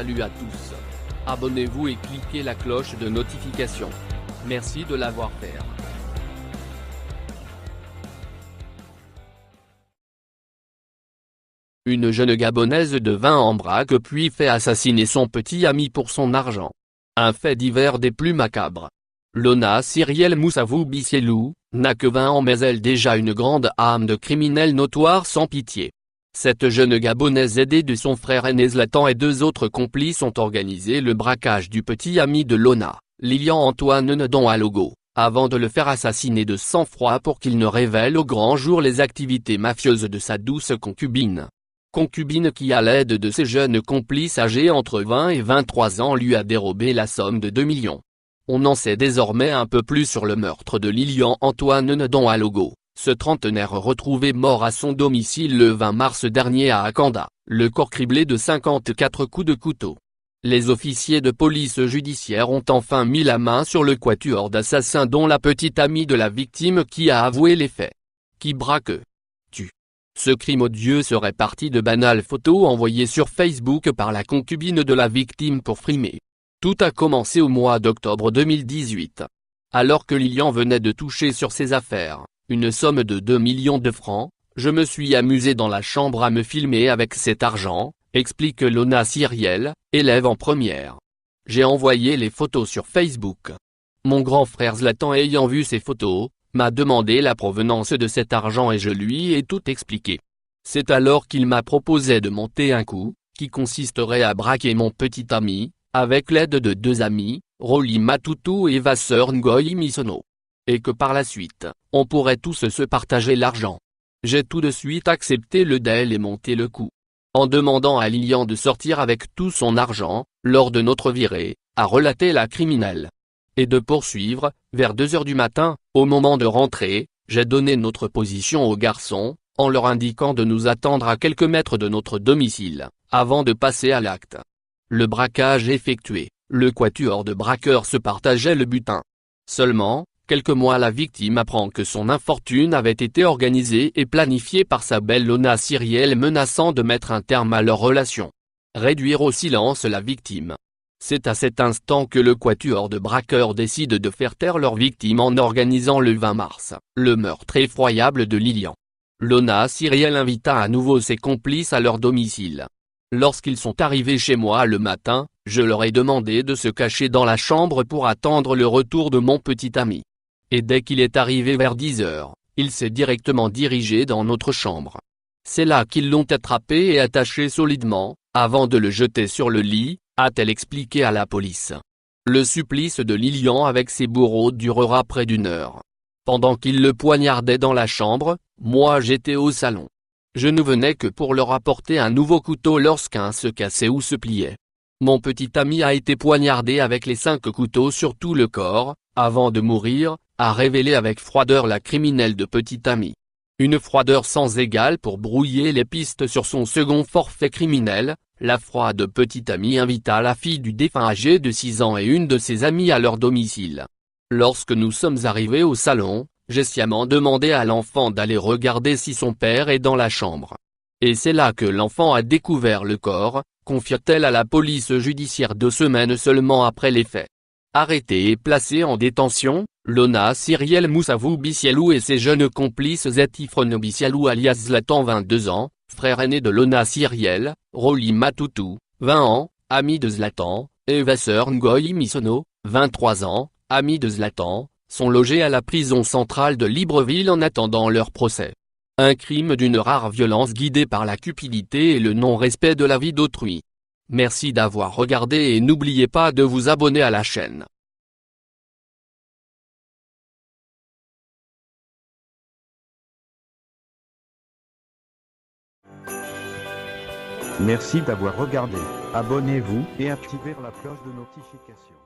Salut à tous. Abonnez-vous et cliquez la cloche de notification. Merci de l'avoir fait. Une jeune Gabonaise de 20 ans braque puis fait assassiner son petit ami pour son argent. Un fait divers des plus macabres. Lona Cyrielle Moussavou Bissielou n'a que 20 ans mais elle déjà une grande âme de criminel notoire sans pitié. Cette jeune Gabonaise aidée de son frère aîné Zlatan et deux autres complices ont organisé le braquage du petit ami de Lona, Lilian Antoine Nedon Alogo, avant de le faire assassiner de sang-froid pour qu'il ne révèle au grand jour les activités mafieuses de sa douce concubine. Concubine qui à l'aide de ses jeunes complices âgés entre 20 et 23 ans lui a dérobé la somme de 2 millions. On en sait désormais un peu plus sur le meurtre de Lilian Antoine Nedon Alogo. Ce trentenaire retrouvé mort à son domicile le 20 mars dernier à Akanda, le corps criblé de 54 coups de couteau. Les officiers de police judiciaire ont enfin mis la main sur le quatuor d'assassins dont la petite amie de la victime qui a avoué les faits. Qui braque, tue. Ce crime odieux serait parti de banales photos envoyées sur Facebook par la concubine de la victime pour frimer. Tout a commencé au mois d'octobre 2018. Alors que Lilian venait de toucher sur ses affaires une somme de 2 millions de francs, je me suis amusé dans la chambre à me filmer avec cet argent, explique Lona Cyrielle, élève en première. J'ai envoyé les photos sur Facebook. Mon grand frère Zlatan ayant vu ces photos, m'a demandé la provenance de cet argent et je lui ai tout expliqué. C'est alors qu'il m'a proposé de monter un coup, qui consisterait à braquer mon petit ami, avec l'aide de deux amis, Rolly Matutu et Vasseur Ngoyi Misono. Et que par la suite, on pourrait tous se partager l'argent. J'ai tout de suite accepté le deal et monté le coup. En demandant à Lilian de sortir avec tout son argent, lors de notre virée, a relaté la criminelle. Et de poursuivre, vers 2 heures du matin, au moment de rentrer, j'ai donné notre position aux garçons, en leur indiquant de nous attendre à quelques mètres de notre domicile, avant de passer à l'acte. Le braquage effectué, le quatuor de braqueurs se partageait le butin. Seulement, quelques mois la victime apprend que son infortune avait été organisée et planifiée par sa belle Lona Cyrielle menaçant de mettre un terme à leur relation. Réduire au silence la victime. C'est à cet instant que le quatuor de braqueurs décide de faire taire leur victime en organisant le 20 mars, le meurtre effroyable de Lilian. Lona Cyrielle invita à nouveau ses complices à leur domicile. Lorsqu'ils sont arrivés chez moi le matin, je leur ai demandé de se cacher dans la chambre pour attendre le retour de mon petit ami. Et dès qu'il est arrivé vers 10 heures, il s'est directement dirigé dans notre chambre. C'est là qu'ils l'ont attrapé et attaché solidement, avant de le jeter sur le lit, a-t-elle expliqué à la police. Le supplice de Lilian avec ses bourreaux durera près d'1 heure. Pendant qu'ils le poignardaient dans la chambre, moi j'étais au salon. Je ne venais que pour leur apporter un nouveau couteau lorsqu'un se cassait ou se pliait. Mon petit ami a été poignardé avec les 5 couteaux sur tout le corps, avant de mourir, a révélé avec froideur la criminelle de petit ami. Une froideur sans égale pour brouiller les pistes sur son second forfait criminel, la froide petite amie invita la fille du défunt âgée de 6 ans et une de ses amies à leur domicile. Lorsque nous sommes arrivés au salon, j'ai sciemment demandé à l'enfant d'aller regarder si son père est dans la chambre. Et c'est là que l'enfant a découvert le corps, confia-t-elle à la police judiciaire 2 semaines seulement après les faits. Arrêté et placé en détention, Lona Cyrielle Moussavou Bissielou et ses jeunes complices Zetifrono Bissielou alias Zlatan 22 ans, frère aîné de Lona Cyrielle, Rolly Matutu, 20 ans, ami de Zlatan, et Vasseur Ngoyi Misono, 23 ans, ami de Zlatan, sont logés à la prison centrale de Libreville en attendant leur procès. Un crime d'une rare violence guidé par la cupidité et le non-respect de la vie d'autrui. Merci d'avoir regardé et n'oubliez pas de vous abonner à la chaîne. Merci d'avoir regardé. Abonnez-vous et activez la cloche de notification.